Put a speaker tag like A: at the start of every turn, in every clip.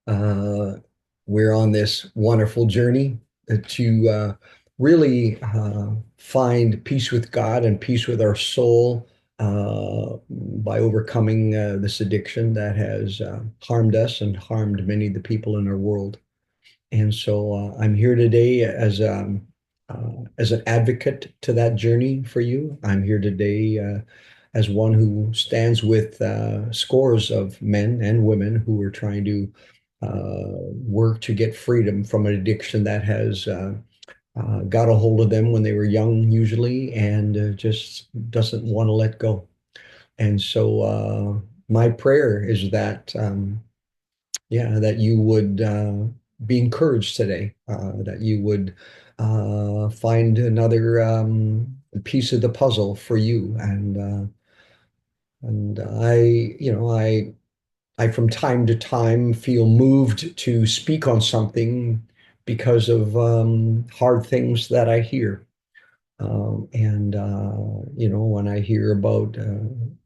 A: Uh, we're on this wonderful journey to really find peace with God and peace with our soul by overcoming this addiction that has harmed us and harmed many of the people in our world. And so I'm here today as an advocate to that journey for you. I'm here today as one who stands with scores of men and women who are trying to work to get freedom from an addiction that has got a hold of them when they were young, usually, and just doesn't want to let go. And so my prayer is that yeah, that you would be encouraged today, that you would find another piece of the puzzle for you. And I from time to time feel moved to speak on something because of hard things that I hear. When I hear about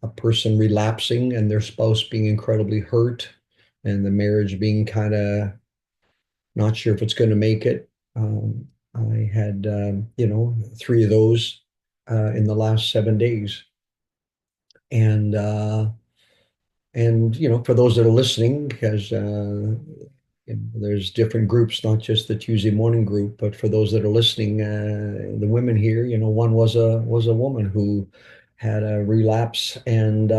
A: a person relapsing and their spouse being incredibly hurt and the marriage being kind of not sure if it's going to make it. I had, three of those in the last 7 days. And, uh, for those that are listening, because there's different groups, not just the Tuesday morning group, but for those that are listening, the women here, one was a woman who had a relapse, and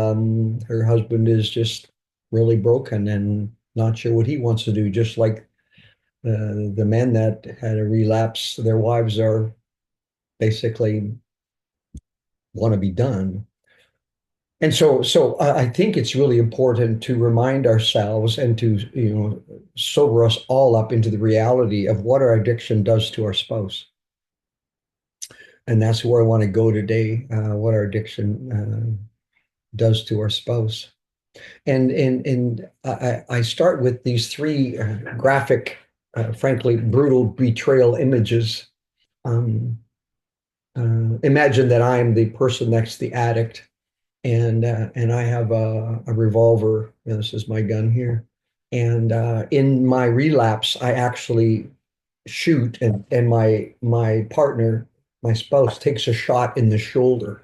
A: her husband is just really broken and not sure what he wants to do, just like the men that had a relapse, their wives are basically want to be done. And so I think it's really important to remind ourselves and to, sober us all up into the reality of what our addiction does to our spouse. And that's where I want to go today, what our addiction does to our spouse. And I start with these three graphic, frankly, brutal betrayal images. Um, Imagine that I'm the person next to the addict, and I have a revolver. This is my gun here, and in my relapse, I actually shoot, and my partner, my spouse, takes a shot in the shoulder.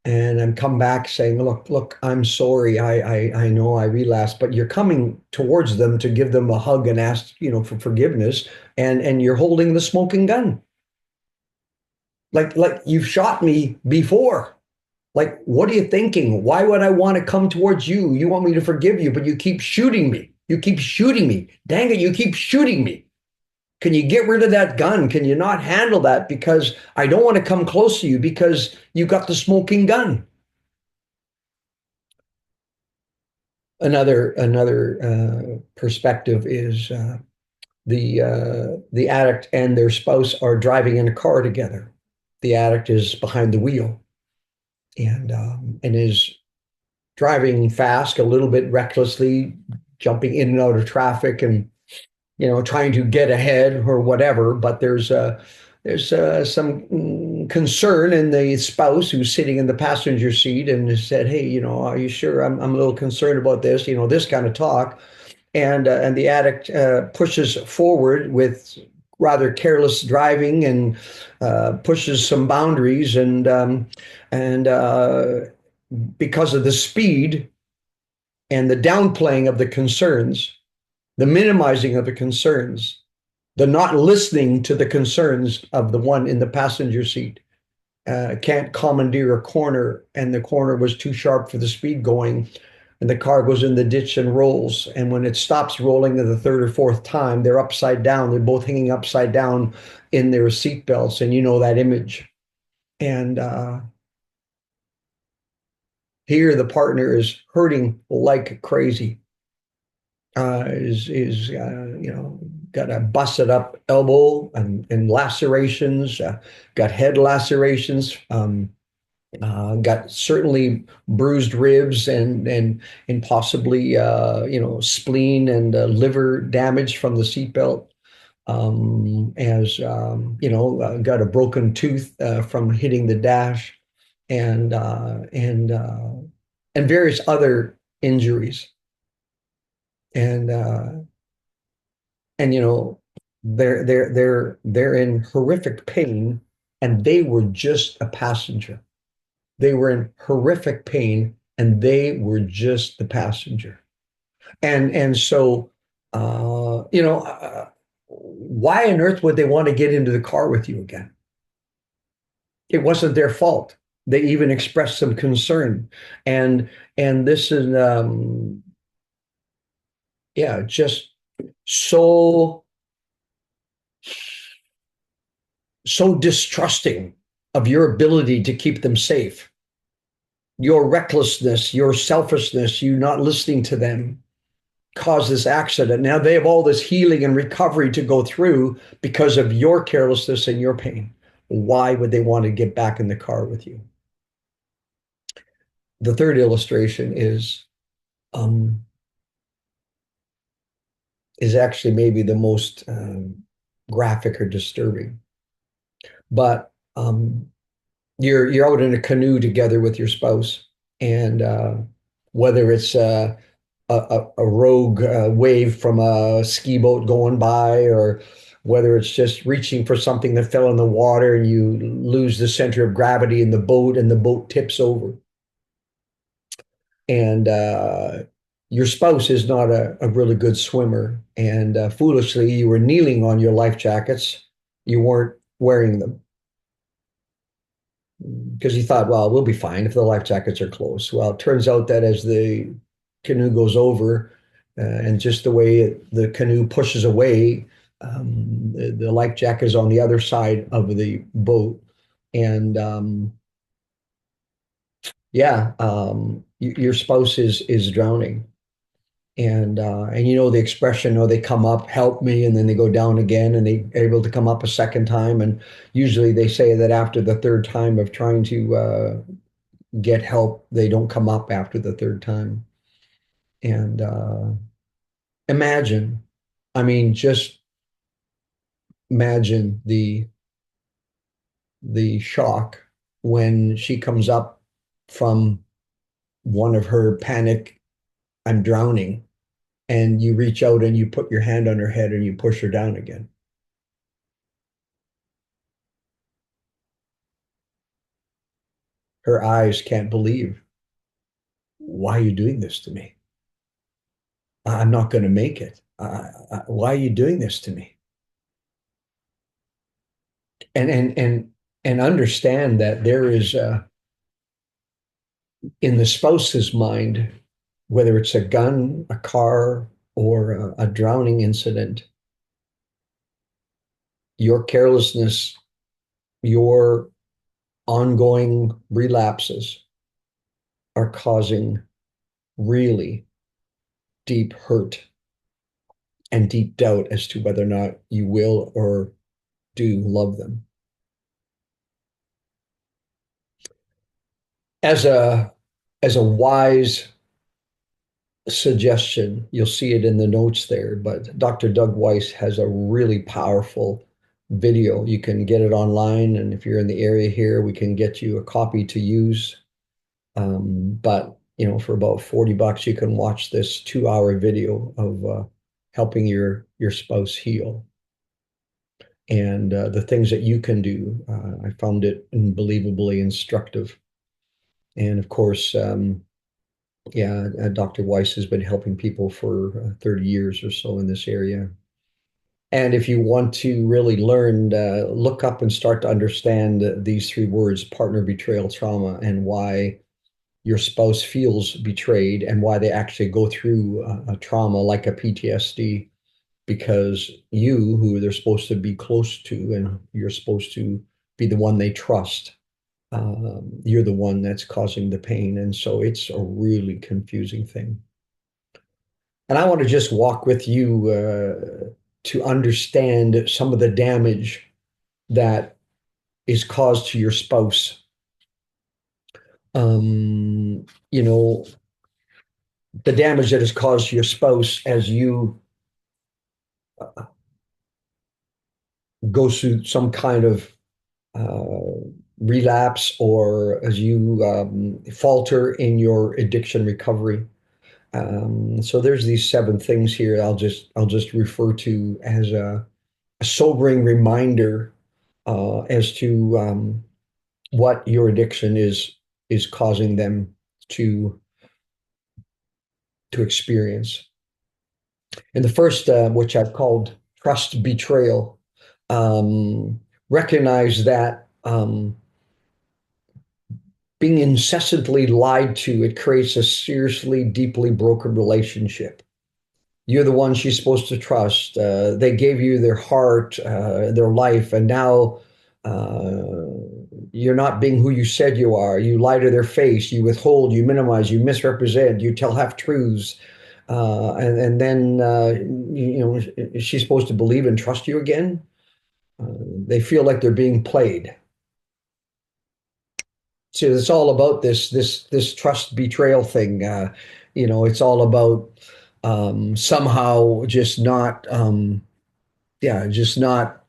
A: And I'm come back saying, look, I'm sorry. I know I relapsed, but you're coming towards them to give them a hug and ask, for forgiveness, and you're holding the smoking gun. Like you've shot me before. Like, what are you thinking? Why would I want to come towards you? You want me to forgive you, but you keep shooting me. You keep shooting me. Dang it, you keep shooting me. Can you get rid of that gun? Can you not handle that? Because I don't want to come close to you because you got the smoking gun. Another perspective is the addict and their spouse are driving in a car together. The addict is behind the wheel and is driving fast, a little bit recklessly, jumping in and out of traffic, and trying to get ahead or whatever. But there's some concern in the spouse who's sitting in the passenger seat and has said, "Hey, are you sure? I'm a little concerned about this." This kind of talk, and the addict pushes forward with rather careless driving and pushes some boundaries and because of the speed and the downplaying of the concerns, the minimizing of the concerns, the not listening to the concerns of the one in the passenger seat. Can't commandeer a corner, and the corner was too sharp for the speed going, and the car goes in the ditch and rolls. And when it stops rolling the third or fourth time, they're upside down. They're both hanging upside down in their seat belts, and you know that image. And here, the partner is hurting like crazy. Is got a busted up elbow and lacerations, got head lacerations, got certainly bruised ribs and possibly spleen and liver damage from the seatbelt. As got a broken tooth from hitting the dash, and uh, and uh, and various other injuries. And And they're in horrific pain, and they were just a passenger. They were in horrific pain, and they were just the passenger. And so, why on earth would they want to get into the car with you again? It wasn't their fault. They even expressed some concern, and and this is yeah, just so so distrusting of your ability to keep them safe. Your recklessness, your selfishness, you not listening to them caused this accident. Now they have all this healing and recovery to go through because of your carelessness and your pain. Why would they want to get back in the car with you? The third illustration um, is actually maybe the most graphic or disturbing. But you're out in a canoe together with your spouse, and whether it's a rogue wave from a ski boat going by, or whether it's just reaching for something that fell in the water and you lose the center of gravity in the boat and the boat tips over. And your spouse is not a really good swimmer. And foolishly, you were kneeling on your life jackets. You weren't wearing them because you thought, well, we'll be fine if the life jackets are closed. Well, it turns out that as the canoe goes over, and just the way the canoe pushes away, the life jacket is on the other side of the boat, and yeah, your spouse is drowning, and you know the expression, or they come up, help me, and then they go down again, and they are able to come up a second time, and usually they say that after the third time of trying to get help, they don't come up after the third time. And imagine, I mean, just imagine the shock when she comes up from one of her panic, I'm drowning, and you reach out and you put your hand on her head and you push her down again. Her eyes can't believe, why are you doing this to me? I'm not going to make it. Why are you doing this to me? And understand that there is in the spouse's mind, whether it's a gun, a car, or a drowning incident, your carelessness, your ongoing relapses are causing really deep hurt and deep doubt as to whether or not you will or do love them. As a as a wise suggestion, you'll see it in the notes there, but Dr. Doug Weiss has a really powerful video. You can get it online, and if you're in the area here, we can get you a copy to use. But for about $40, you can watch this 2-hour video of helping your spouse heal and the things that you can do. I found it unbelievably instructive. And of course, yeah, Dr. Weiss has been helping people for 30 years or so in this area. And if you want to really learn, look up and start to understand these three words: partner, betrayal, trauma, and why your spouse feels betrayed and why they actually go through a trauma like a PTSD, because you, who they're supposed to be close to, and you're supposed to be the one they trust, you're the one that's causing the pain. And so it's a really confusing thing. And I want to just walk with you to understand some of the damage that is caused to your spouse. You know, the damage that is caused to your spouse as you go through some kind of relapse, or as you falter in your addiction recovery. So there's these seven things here. I'll just refer to as a sobering reminder as to what your addiction is causing them to to experience. And the first, which I've called trust betrayal, recognize that being incessantly lied to, it creates a seriously, deeply broken relationship. You're the one she's supposed to trust. They gave you their heart, their life, and now uh, you're not being who you said you are. You lie to their face, you withhold, you minimize, you misrepresent, you tell half truths. And then she's supposed to believe and trust you again. Uh, they feel like they're being played. So it's all about this trust betrayal thing. It's all about somehow just not just not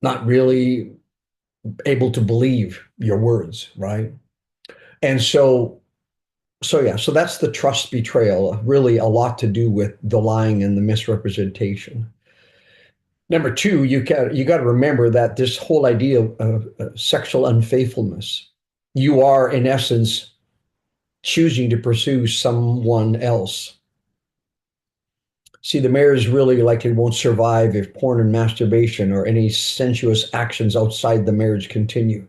A: not really able to believe your words, right? And so that's the trust betrayal, really a lot to do with the lying and the misrepresentation. Number two, you got to remember that this whole idea of sexual unfaithfulness, you are in essence choosing to pursue someone else. See, the marriage really likely won't survive if porn and masturbation or any sensuous actions outside the marriage continue.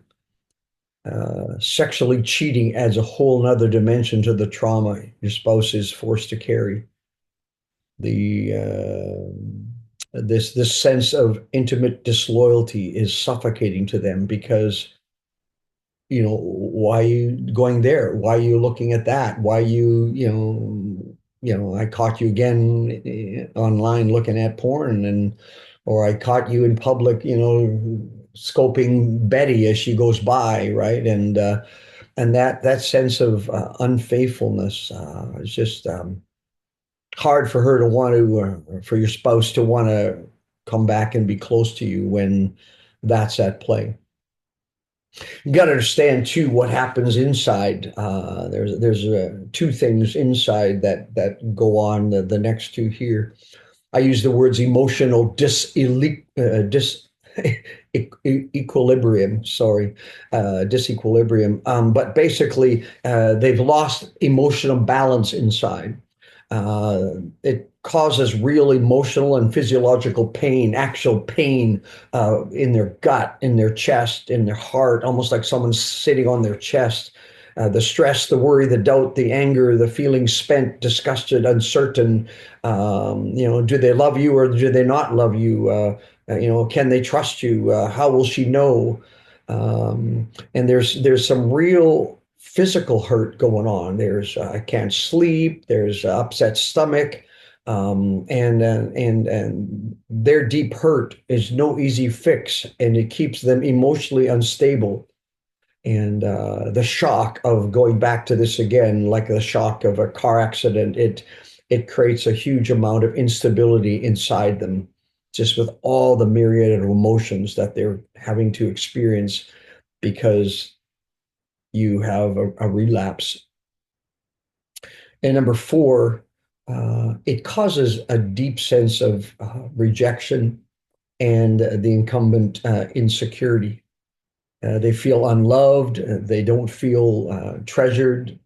A: Sexually cheating adds a whole nother dimension to the trauma your spouse is forced to carry. The this sense of intimate disloyalty is suffocating to them because why are you going there? Why are you looking at that? Why I caught you again online looking at porn, or I caught you in public, scoping Betty as she goes by, right? And that sense of unfaithfulness is just hard for her to want to, for your spouse to want to come back and be close to you when that's at play. You got to understand too what happens inside. There's two things inside that go on. The next two here, I use the words emotional equilibrium. Sorry, disequilibrium. But basically, they've lost emotional balance inside. It causes real emotional and physiological pain, actual pain in their gut, in their chest, in their heart, almost like someone's sitting on their chest. The stress, the worry, the doubt, the anger, the feeling spent, disgusted, uncertain. Do they love you or do they not love you? Can they trust you? How will she know? And there's some real physical hurt going on. There's I can't sleep. There's upset stomach, and their deep hurt is no easy fix, and it keeps them emotionally unstable. And the shock of going back to this again, like the shock of a car accident, it creates a huge amount of instability inside them, just with all the myriad of emotions that they're having to experience because you have a relapse. And number four, it causes a deep sense of rejection and the incumbent insecurity. They feel unloved. They don't feel treasured.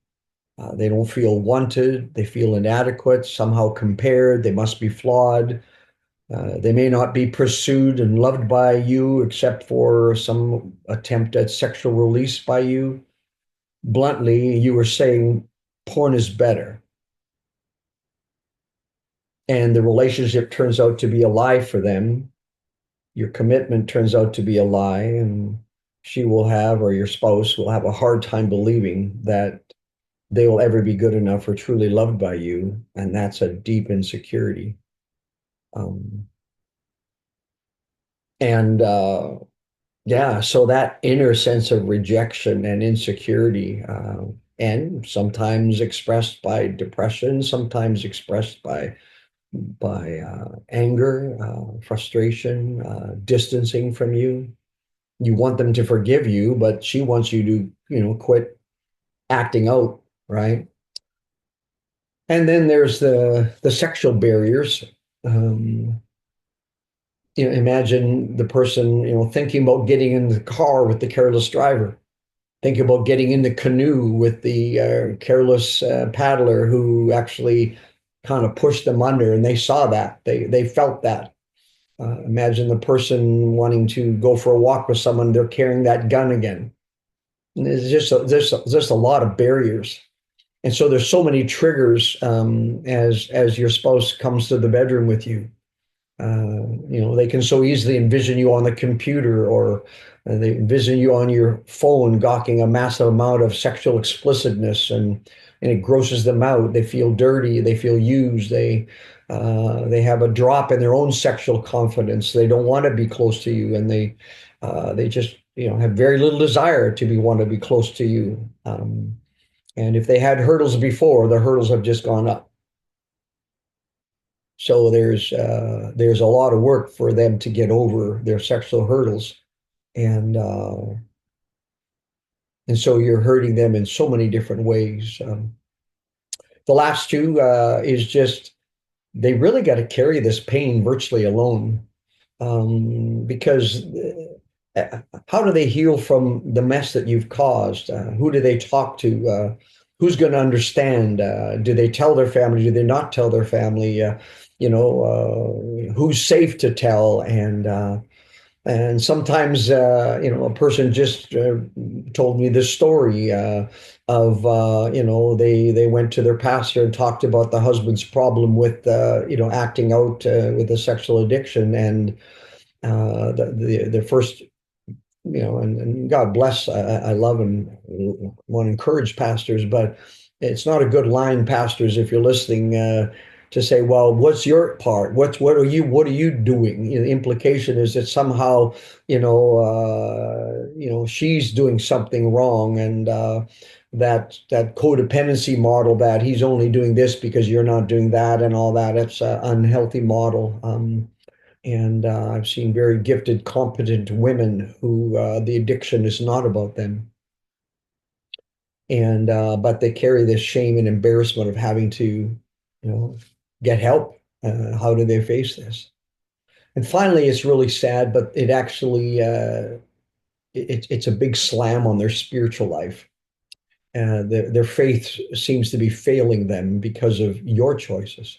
A: They don't feel wanted. They feel inadequate, somehow compared. They must be flawed. They may not be pursued and loved by you except for some attempt at sexual release by you. Bluntly, you were saying porn is better. And the relationship turns out to be a lie for them. Your commitment turns out to be a lie, and she will have, or your spouse will have a hard time believing that they will ever be good enough or truly loved by you. And that's a deep insecurity. Um, and Yeah, so that inner sense of rejection and insecurity, and sometimes expressed by depression, sometimes expressed by anger, frustration, distancing from you. You want them to forgive you, but she wants you to, quit acting out, right? And then there's the sexual barriers. Um, imagine the person, thinking about getting in the car with the careless driver. Think about getting in the canoe with the careless paddler who actually kind of pushed them under, and they saw that. They felt that. Imagine the person wanting to go for a walk with someone, they're carrying that gun again. And there's just a lot of barriers. And so there's so many triggers as your spouse comes to the bedroom with you. They can so easily envision you on the computer, or they envision you on your phone gawking a massive amount of sexual explicitness, and it grosses them out. They feel dirty. They feel used. They have a drop in their own sexual confidence. They don't want to be close to you, and they just have very little desire to be want to be close to you. And if they had hurdles before, the hurdles have just gone up. So there's a lot of work for them to get over their sexual hurdles, and uh, and so you're hurting them in so many different ways. The last two is just they really got to carry this pain virtually alone, because how do they heal from the mess that you've caused? Who do they talk to? Who's going to understand? Do they tell their family? Do they not tell their family? Who's safe to tell? And sometimes, a person just told me this story of, they went to their pastor and talked about the husband's problem with, acting out with a sexual addiction, and the first, and God bless, I love and want to encourage pastors, but it's not a good line, pastors, if you're listening, to say, well, what's your part? What are you doing? The implication is that somehow, she's doing something wrong, and that codependency model, that he's only doing this because you're not doing that, and all that. It's an unhealthy model. And I've seen very gifted, competent women who the addiction is not about them, and but they carry this shame and embarrassment of having to, get help. How do they face this? And finally, it's really sad, but it actually it's a big slam on their spiritual life. Their faith seems to be failing them because of your choices.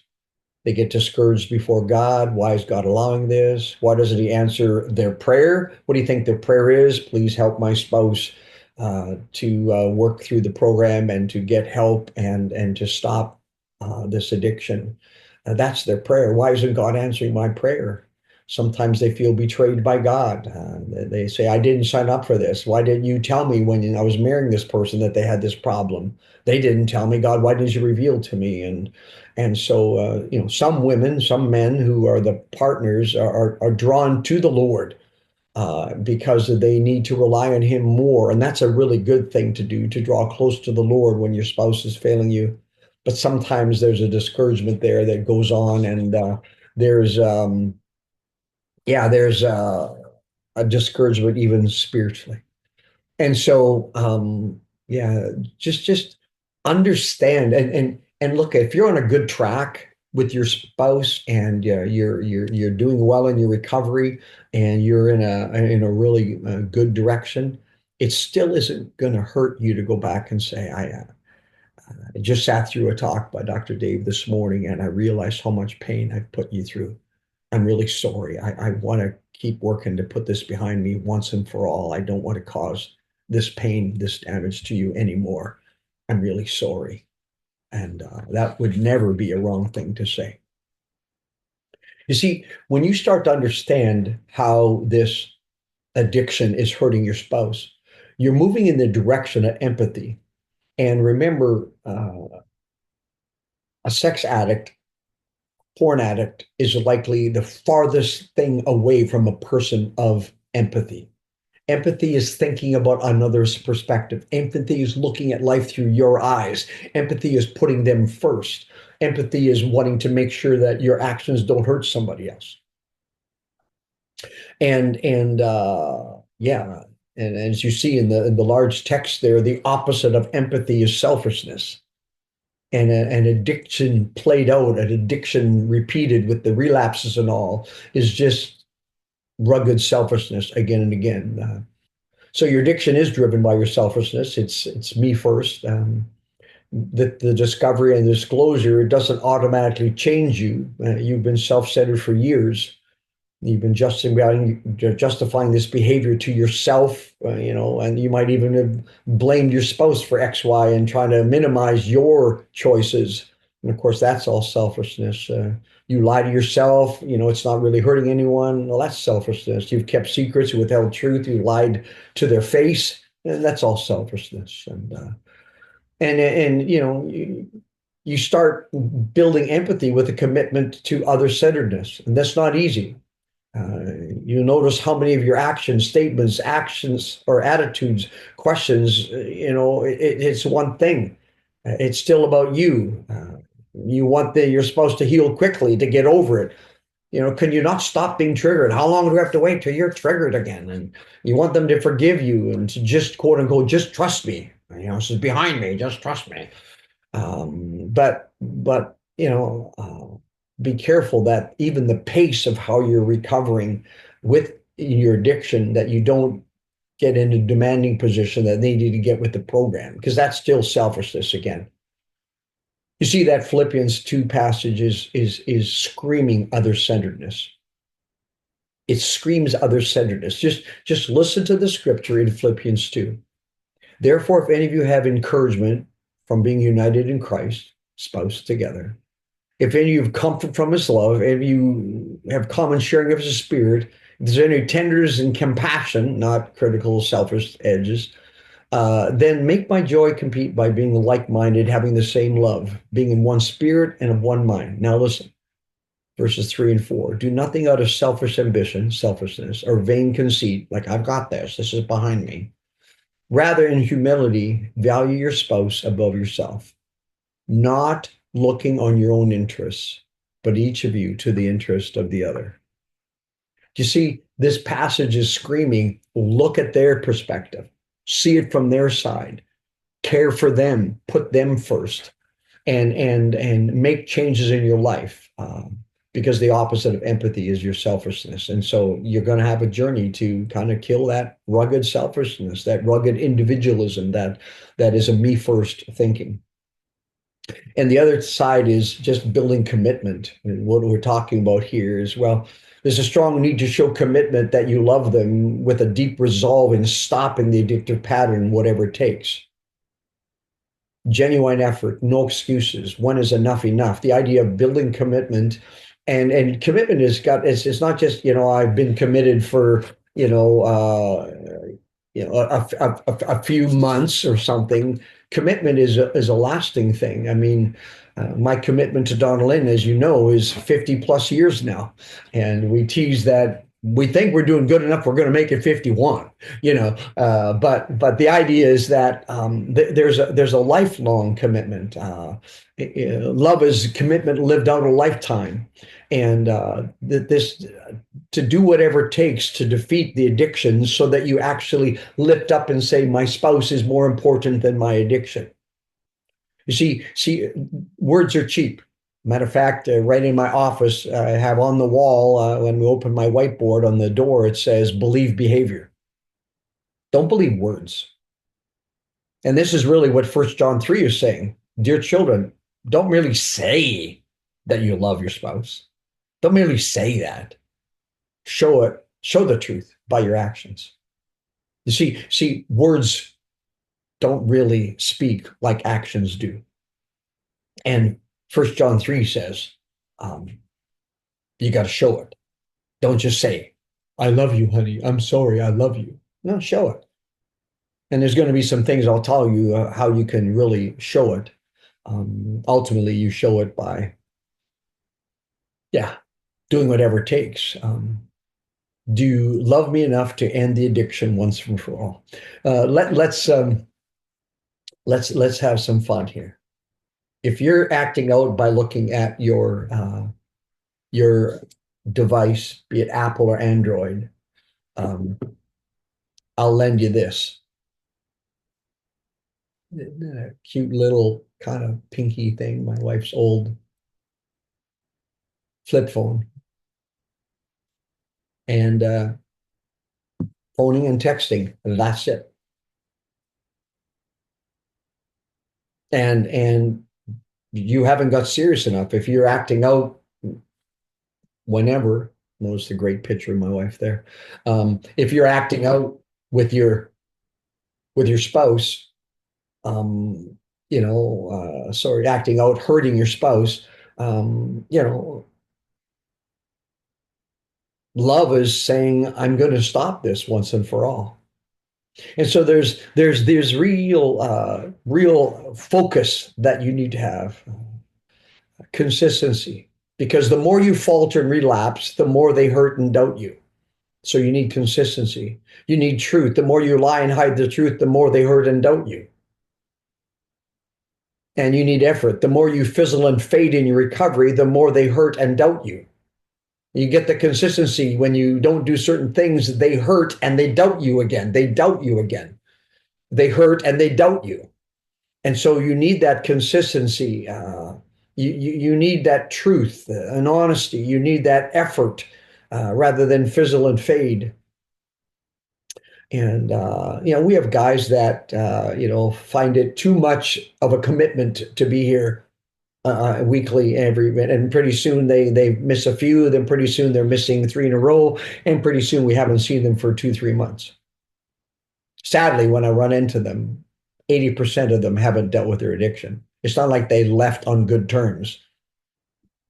A: They get discouraged before God. Why is God allowing this? Why doesn't He answer their prayer? What do you think their prayer is? Please help my spouse to work through the program and to get help and to stop this addiction. That's their prayer. Why isn't God answering my prayer? Sometimes they feel betrayed by God. They say, I didn't sign up for this. Why didn't you tell me when I was marrying this person that they had this problem? They didn't tell me. God, why didn't you reveal to me? And so, some women, some men who are the partners are drawn to the Lord because they need to rely on Him more. And that's a really good thing to do, to draw close to the Lord when your spouse is failing you. But sometimes there's a discouragement there that goes on, and there's, there's a discouragement even spiritually. And so, yeah, just understand and look, if you're on a good track with your spouse, and you're doing well in your recovery, and you're in a really good direction, it still isn't going to hurt you to go back and say, I just sat through a talk by Dr. Dave this morning, and I realized how much pain I've put you through. I'm really sorry. I want to keep working to put this behind me once and for all. I don't want to cause this pain, this damage to you anymore. I'm really sorry. And that would never be a wrong thing to say. You see, when you start to understand how this addiction is hurting your spouse, you're moving in the direction of empathy. And remember, a sex addict, porn addict, is likely the farthest thing away from a person of empathy. Empathy is thinking about another's perspective. Empathy is looking at life through your eyes. Empathy is putting them first. Empathy is wanting to make sure that your actions don't hurt somebody else. And yeah, And as you see in the large text there, the opposite of empathy is selfishness. And an addiction played out, an addiction repeated with the relapses and all, is just rugged selfishness again and again. So your addiction is driven by your selfishness. It's me first. The discovery and disclosure doesn't automatically change you. You've been self-centered for years. You've been justifying this behavior to yourself, and you might even have blamed your spouse for X, Y, and trying to minimize your choices. And of course, that's all selfishness. You lie to yourself, it's not really hurting anyone. Well, that's selfishness. You've kept secrets, withheld truth, you lied to their face, and that's all selfishness. And you start building empathy with a commitment to other-centeredness, and that's not easy. You notice how many of your actions, statements, actions, or attitudes, questions, it's one thing. It's still about you. You're supposed to heal quickly to get over it. Can you not stop being triggered? How long do you have to wait till you're triggered again? And you want them to forgive you and to just quote unquote, just trust me. This is behind me, just trust me. But be careful that even the pace of how you're recovering with your addiction, that you don't get into demanding position that they need to get with the program, because that's still selfishness again. You see that Philippians 2 passage is screaming other-centeredness. It screams other-centeredness. Just listen to the scripture in Philippians 2. Therefore, if any of you have encouragement from being united in Christ, spouse together, if any of you have comfort from his love, if you have common sharing of his spirit, if there's any tenderness and compassion, not critical, selfish edges, then make my joy compete by being like-minded, having the same love, being in one spirit and of one mind. Now listen, verses 3 and 4. Do nothing out of selfish ambition, selfishness, or vain conceit, like I've got this is behind me. Rather, in humility, value your spouse above yourself, not looking on your own interests, but each of you to the interest of the other. You see, this passage is screaming, look at their perspective, see it from their side, care for them, put them first, and make changes in your life. Because the opposite of empathy is your selfishness. And so you're going to have a journey to kind of kill that rugged selfishness, that rugged individualism that is a me first thinking. And the other side is just building commitment. And what we're talking about here is, well, there's a strong need to show commitment that you love them with a deep resolve in stopping the addictive pattern, whatever it takes. Genuine effort, no excuses. When is enough enough? The idea of building commitment, and commitment it's not just I've been committed for a few months or something. Commitment is a lasting thing. I mean, my commitment to Donna Lynn, as you know, is 50 plus years now, and we tease that we think we're doing good enough. We're going to make it 51, but the idea is that there's a lifelong commitment. Love is commitment lived out a lifetime, and this to do whatever it takes to defeat the addiction, so that you actually lift up and say, my spouse is more important than my addiction. You see, words are cheap. Matter of fact, right in my office, I have on the wall, when we open my whiteboard on the door, it says, believe behavior. Don't believe words. And this is really what 1 John 3 is saying. Dear children, don't merely say that you love your spouse. Don't merely say that. Show it. Show the truth by your actions. You see, words don't really speak like actions do. And 1 John 3 says, you got to show it. Don't just say, I love you, honey. I'm sorry. I love you. No, show it. And there's going to be some things I'll tell you how you can really show it. Ultimately, you show it by, doing whatever it takes. Do you love me enough to end the addiction once and for all? Let's have some fun here. If you're acting out by looking at your device, be it Apple or Android, I'll lend you this. A cute little kind of pinky thing, my wife's old flip phone. And phoning and texting. That's it. And you haven't got serious enough. If you're acting out whenever, notice the great picture of my wife there. If you're acting out with your spouse, sorry, acting out, hurting your spouse, love is saying, I'm going to stop this once and for all. And so there's real focus that you need to have, consistency, because the more you falter and relapse, the more they hurt and doubt you. So you need consistency. You need truth. The more you lie and hide the truth, the more they hurt and doubt you. And you need effort. The more you fizzle and fade in your recovery, the more they hurt and doubt you. You get the consistency when you don't do certain things, they hurt and they doubt you again. They doubt you again. They hurt and they doubt you. And so you need that consistency. You need that truth and honesty. You need that effort rather than fizzle and fade. And we have guys that find it too much of a commitment to be here weekly, and pretty soon they miss a few. Then pretty soon they're missing three in a row, and pretty soon we haven't seen them for 2, 3 months. Sadly, when I run into them, 80% of them haven't dealt with their addiction. It's not like they left on good terms.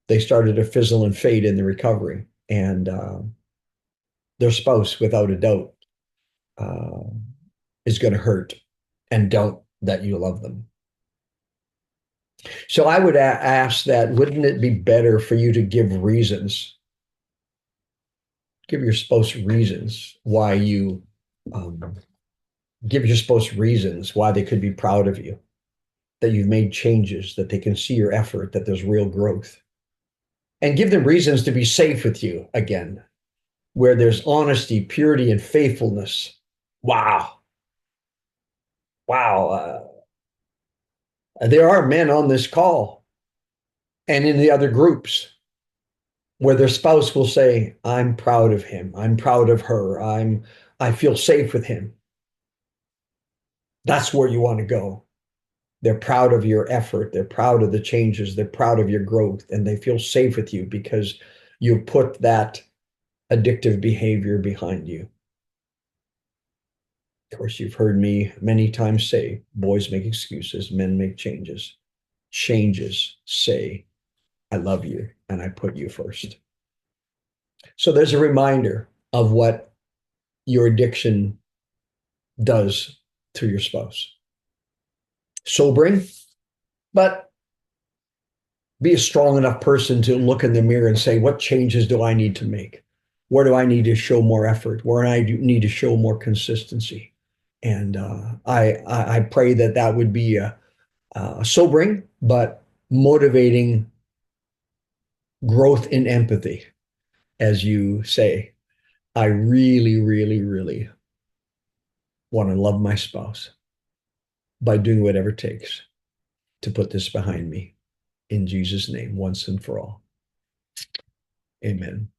A: They started to fizzle and fade in the recovery, and their spouse, without a doubt, uh, is going to hurt and doubt that you love them. So I would ask that, wouldn't it be better for you to give reasons, give your spouse reasons why you, give your spouse reasons why they could be proud of you, that you've made changes, that they can see your effort, that there's real growth. And give them reasons to be safe with you again, where there's honesty, purity, and faithfulness. Wow. Wow. There are men on this call and in the other groups where their spouse will say, I'm proud of him. I'm proud of her. I feel safe with him. That's where you want to go. They're proud of your effort. They're proud of the changes. They're proud of your growth, and they feel safe with you because you put that addictive behavior behind you. Of course, you've heard me many times say, boys make excuses, men make changes. Changes say, I love you and I put you first. So there's a reminder of what your addiction does to your spouse. Sobering, but be a strong enough person to look in the mirror and say, what changes do I need to make? Where do I need to show more effort? Where do I need to show more consistency? And I pray that would be a sobering but motivating growth in empathy as you say, I really, really, really want to love my spouse by doing whatever it takes to put this behind me. In Jesus' name, once and for all. Amen.